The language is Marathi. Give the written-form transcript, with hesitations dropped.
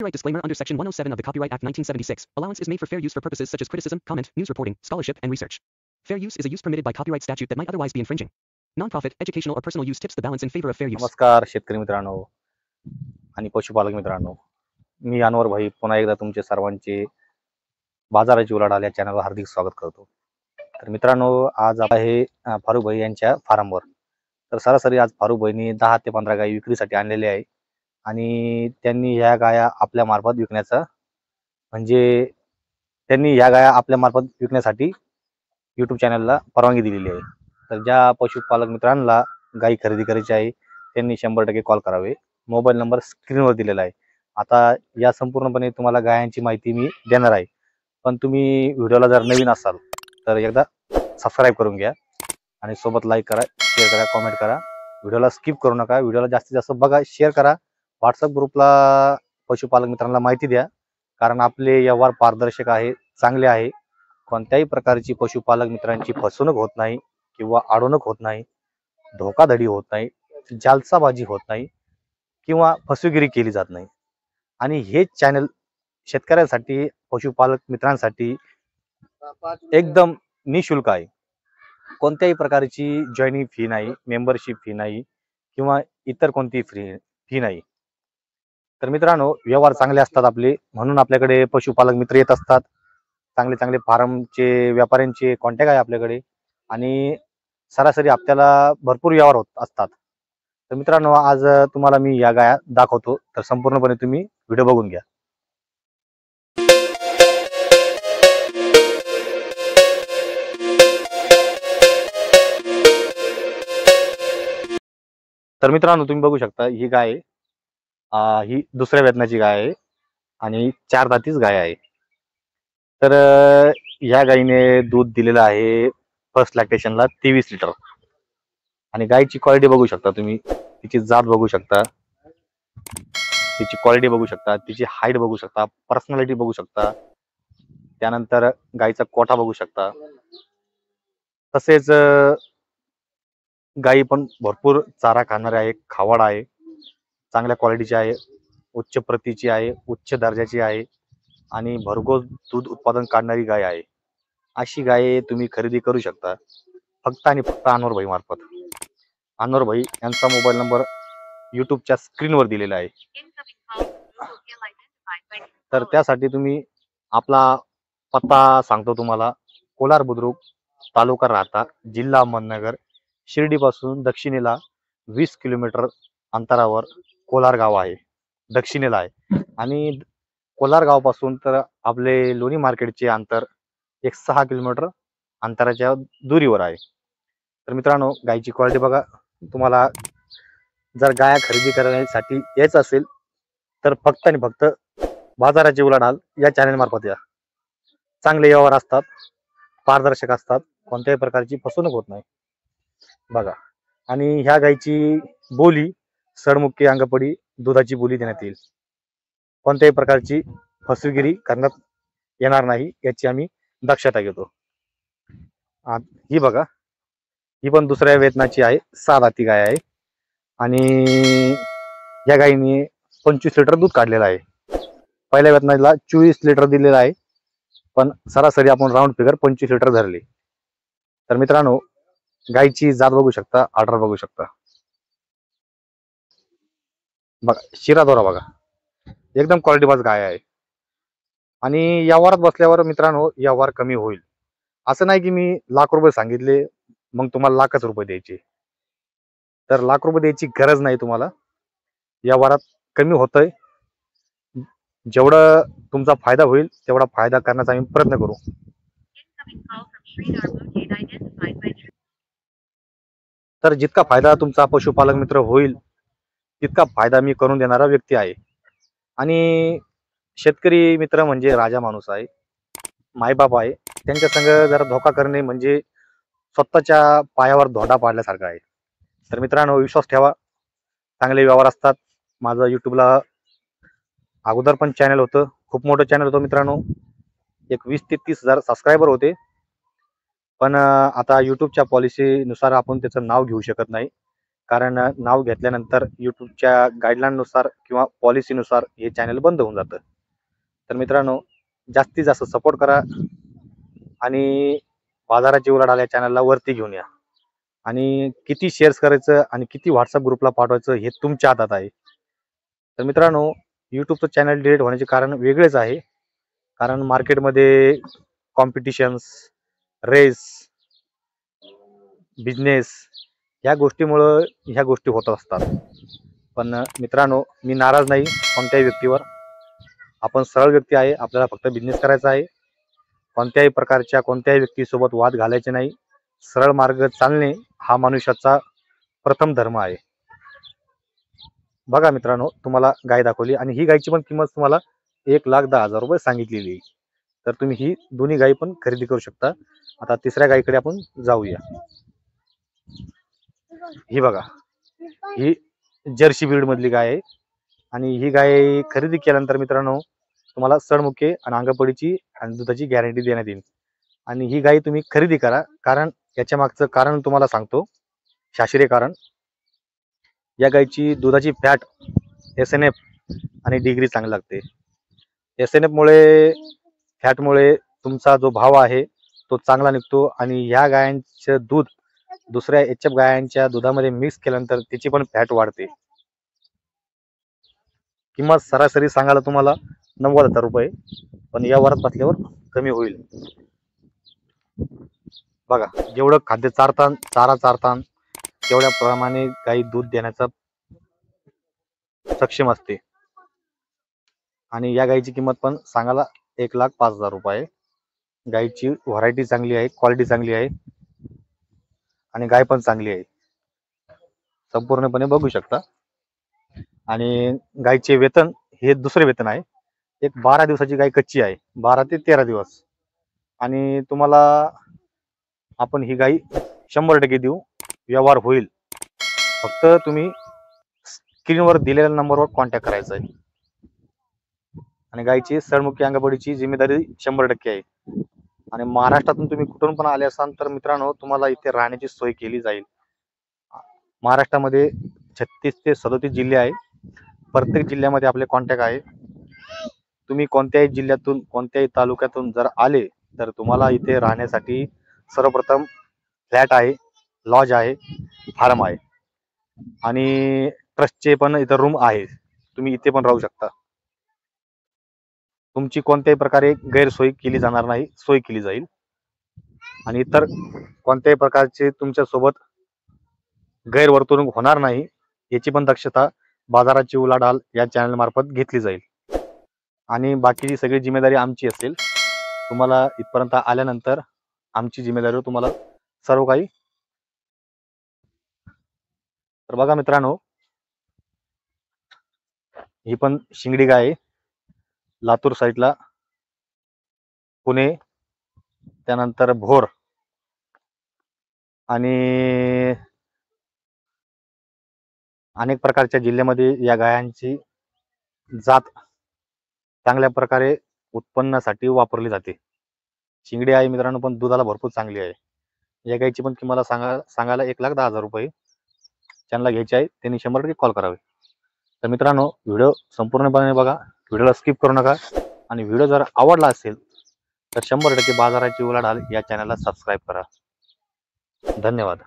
Copyright disclaimer under Section 107 of the Copyright Act 1976. Allowance is made for fair use for purposes such as criticism, comment, news reporting, scholarship, and research. Fair use is a use permitted by copyright statute that might otherwise be infringing. Non-profit, educational, or personal use tips the balance in favor of fair use. नमस्कार शेतकरी मित्रांनो आणि पशुपालक मित्रांनो, मी अनवर भाई पुन्हा एकदा तुमचे सर्वांचे बाजाराची उलाढाल या चॅनलवर हार्दिक स्वागत करतो. तर मित्रांनो, आज आपण हे फारुख भाई यांच्या फार्मवर. तर सरासरी आज फारुख भाईंनी 10 ते 15 गायी विक्रीसाठी आणलेले आहे आणि त्यांनी ह्या गाया आपल्या मार्फत विकण्याचा त्यांनी ह्या गाया आपल्या मार्फत विकण्यासाठी YouTube चॅनलला परवानगी दिलेली आहे. तर ज्या पशुपालक मित्रांना गायी खरेदी करायची आहे त्यांनी 100% कॉल करावे. मोबाईल नंबर स्क्रीनवर दिलेला आहे. आता या संपूर्णपणे तुम्हाला गायांची माहिती मी देणार आहे, पण तुम्ही व्हिडिओला जर नवीन असाल तर एकदा सबस्क्राईब करून घ्या आणि सोबत लाईक करा, शेअर करा, कमेंट करा. व्हिडिओला स्किप करू नका. व्हिडिओला जास्तीत जास्त बघा, शेअर करा. व्हॉट्सअप ग्रुपला पशुपालक मित्रांना माहिती द्या, कारण आपले व्यवहार पारदर्शक आहे, चांगले आहे. कोणत्याही प्रकारची पशुपालक मित्रांची फसवणूक होत नाही किंवा अडवणूक होत नाही, धोकाधडी होत नाही, जालसाबाजी होत नाही किंवा फसवेगिरी केली जात नाही. आणि हे चॅनल शेतकऱ्यांसाठी, पशुपालक मित्रांसाठी एकदम निशुल्क आहे. कोणत्याही प्रकारची जॉईनिंग फी नाही, मेंबरशिप फी नाही किंवा इतर कोणती फी नाही. तर मित्रांनो, व्यवहार चांगले असतात आपले, म्हणून आपल्याकडे पशुपालक मित्र येत असतात. चांगले चांगले फार्मचे व्यापाऱ्यांचे कॉन्टॅक्ट आहे आपल्याकडे आणि सरासरी हप्त्याला भरपूर व्यवहार होत असतात. तर मित्रांनो, आज तुम्हाला मी या गाया दाखवतो, तर संपूर्णपणे तुम्ही व्हिडिओ बघून घ्या. तर मित्रांनो, तुम्ही बघू शकता ही गाय ही दुसऱ्या वेतनाची गाय आहे आणि 4 दातीच गाय आहे. तर या गायीने दूध दिलेलं आहे फर्स्ट लॅक्टेशनला 23 लिटर. आणि गायची क्वालिटी बघू शकता तुम्ही, तिची जात बघू शकता, तिची क्वालिटी बघू शकता, तिची हाईट बघू शकता, पर्सनॅलिटी बघू शकता, त्यानंतर गायीचा कोठा बघू शकता. तसेच गायी पण भरपूर चारा खाणारी आहे, खावड आहे, चांगल्या क्वालिटीची आहे, उच्च प्रतीची आहे, उच्च दर्जाची आहे आणि भरघोस दूध उत्पादन काढणारी गाय आहे. अशी गाय तुम्ही खरेदी करू शकता फक्त आणि फक्त अनवर भाई मार्फत. अनवर भाई यांचा मोबाईल नंबर युट्यूबच्या स्क्रीनवर दिलेला आहे. तर त्यासाठी तुम्ही आपला पत्ता सांगतो तुम्हाला. कोलार बुद्रुक, तालुका राहता, जिल्हा अहमदनगर. शिर्डीपासून दक्षिणेला 20 किलोमीटर अंतरावर कोलार गाव आहे, दक्षिणेला आहे. आणि कोलार गावापासून तर आपले लोणी मार्केटचे अंतर 6 किलोमीटर अंतराच्या दुरीवर आहे. तर मित्रांनो, गायची क्वालिटी बघा. तुम्हाला जर गाया खरेदी करण्यासाठी यायचं असेल तर फक्त आणि फक्त बाजाराची उलाढाल या चॅनल मार्फत या. चांगले व्यवहार असतात, पारदर्शक असतात, कोणत्याही प्रकारची फसवणूक होत नाही बघा. आणि ह्या गायची बोली सडमुक्की, अंगपडी, दुधाची बोली देण्यात येईल. कोणत्याही प्रकारची फसवेगिरी करण्यात येणार नाही याची आम्ही दक्षता घेतो. ही बघा, ही पण दुसऱ्या वेतनाची आहे, 6 दाती गाय आहे आणि या गायीने 25 लिटर दूध काढलेलं आहे. पहिल्या वेतनाला 24 लिटर दिलेलं आहे, पण सरासरी आपण राऊंड फिगर 25 लिटर धरले. तर मित्रांनो, गायची जात बघू शकता, ऑर्डर बघू शकता बघा, शिरा दोरा बघा, एकदम क्वालिटीबाज गाय आहे. आणि व्यवहारात बसल्यावर मित्रांनो, व्यवहार कमी होईल. असं नाही की मी लाख रुपये सांगितले मग तुम्हाला लाखच रुपये द्यायचे. तर लाख रुपये द्यायची गरज नाही तुम्हाला. व्यवहारात कमी होतंय, जेवढं तुमचा फायदा होईल तेवढा फायदा करण्याचा आम्ही प्रयत्न करू. तर जितका फायदा तुमचा पशुपालक मित्र होईल तितका फायदा मी करून देणारा व्यक्ती आहे. आणि शेतकरी मित्र म्हणजे राजा माणूस आहे, मायबाप आहे. त्यांच्या संग जरा धोका करणे म्हणजे स्वतःच्या पायावर धोंडा पाडल्यासारखं आहे. तर मित्रांनो, विश्वास ठेवा, चांगले व्यवहार असतात. माझं युट्यूबला अगोदर पण चॅनल होतं, खूप मोठं चॅनल होतं मित्रांनो, एक 20 ते 30 हजार सबस्क्रायबर होते. पण आता युट्यूबच्या पॉलिसीनुसार आपण त्याचं नाव घेऊ शकत नाही, कारण नाव घेतल्यानंतर यूट्यूबच्या गाईडलाईननुसार किंवा पॉलिसीनुसार हे चॅनल बंद होऊन जातं. तर मित्रांनो, जास्तीत जास्त सपोर्ट करा आणि बाजाराची उलाढाल या चॅनलला वरती घेऊन या. आणि किती शेअर्स करायचं आणि किती व्हॉट्सअप ग्रुपला पाठवायचं हे तुमच्या हातात आहे. तर मित्रांनो, यूट्यूबचं चॅनल डिलीट होण्याचे कारण वेगळेच आहे. कारण मार्केटमध्ये कॉम्पिटिशन्स, रेस, बिझनेस ह्या गोष्टीमुळं ह्या गोष्टी होत असतात. पण मित्रांनो, मी नाराज नाही कोणत्याही व्यक्तीवर. आपण सरळ व्यक्ती आहे, आपल्याला फक्त बिझनेस करायचा आहे. कोणत्याही प्रकारच्या कोणत्याही व्यक्तीसोबत वाद घालायचे नाही. सरळ मार्ग चालणे हा मनुष्याचा प्रथम धर्म आहे. बघा मित्रांनो, तुम्हाला गाय दाखवली आणि ही गायची पण किंमत तुम्हाला 1,10,000 रुपये सांगितलेली आहे. तर तुम्ही ही दोन्ही गायी पण खरेदी करू शकता. आता तिसऱ्या गायीकडे आपण जाऊया. ही बघा, ही जर्सी ब्रीड मधली गाय आहे आणि ही गाय खरेदी केल्यानंतर मित्रांनो तुम्हाला सडमुखे आणि अंगपडीची आणि दुधाची गॅरंटी देण्यात येईल. आणि ही गाय तुम्ही खरेदी करा, कारण याच्या मागचं कारण तुम्हाला सांगतो, शास्त्रीय कारण. या गायची दुधाची फॅट, SNF आणि डिग्री चांगली लागते. SNF मुळे, फॅटमुळे तुमचा जो भाव आहे तो चांगला निघतो आणि या गायांचं दूध दुसऱ्या HF गायांच्या दुधामध्ये मिक्स केल्यानंतर तिची पण फॅट वाढते. किंमत सरासरी सांगायला तुम्हाला 90,000 रुपये, पण या वरात बसल्यावर कमी होईल. बघा, जेवढं खाद्य चारा चारतान तेवढ्या प्रमाणे गाई दूध देण्याचा सक्षम असते. आणि या गाईची किंमत पण सांगायला 1,05,000 रुपये. गाईची व्हरायटी चांगली आहे, क्वालिटी चांगली आहे आणि गाय पण चांगली आहे, संपूर्णपणे बघू शकता. आणि गायचे वेतन हे दुसरे वेतन आहे. एक 12 दिवसाची गाय कच्ची आहे, 12 ते 13 दिवस. आणि तुम्हाला आपण ही गाय 100% देऊ, व्यवहार होईल. फक्त तुम्ही स्क्रीनवर दिलेल्या नंबरवर कॉन्टॅक्ट करायचा आहे. आणि गायची सडमुखी अंगपडीची जिम्मेदारी 100% आहे. आणि महाराष्ट्रातून तुम्ही कुठून पण आले असाल तर मित्रांनो, तुम्हाला इथे राहण्याची सोय केली जाईल. महाराष्ट्रामध्ये 36 ते 37 जिल्हे आहे. प्रत्येक जिल्ह्यामध्ये आपले कॉन्टॅक्ट आहे. तुम्ही कोणत्याही जिल्ह्यातून, कोणत्याही तालुक्यातून जर आले तर तुम्हाला इथे राहण्यासाठी सर्वप्रथम फ्लॅट आहे, लॉज आहे, फार्म आहे आणि ट्रस्टचे पण इथं रूम आहे. तुम्ही इथे पण राहू शकता. तुमची कोणत्याही प्रकारे गैरसोय केली जाणार नाही, सोय केली जाईल. आणि इतर कोणत्याही प्रकारचे तुमच्या सोबत गैरवर्तणूक होणार नाही याची पण दक्षता बाजाराची उलाढाल या चॅनल मार्फत घेतली जाईल. आणि बाकीची सगळी जिम्मेदारी आमची असेल. तुम्हाला इथपर्यंत आल्यानंतर आमची जिम्मेदारी तुम्हाला सर्व काही. तर बघा मित्रांनो, ही पण शिंगडी गाय आहे. लातूर साईडला, पुणे, त्यानंतर भोर आणि अनेक प्रकारच्या जिल्ह्यामध्ये या गायांची जात चांगल्या प्रकारे उत्पन्नासाठी वापरली जाते. शिंगडी आहे मित्रांनो, पण दुधाला भरपूर चांगली आहे. या गायची पण किंमत सांगायला 1,10,000 रुपये. ज्यांना घ्यायची आहे त्यांनी 100% कॉल करावे. तर मित्रांनो, व्हिडिओ संपूर्णपणे बघा, व्हिडिओला स्किप करू नका. आणि व्हिडिओ जर आवडला असेल तर 100% बाजाराची उलाढाल या चॅनलला सबस्क्राईब करा. धन्यवाद.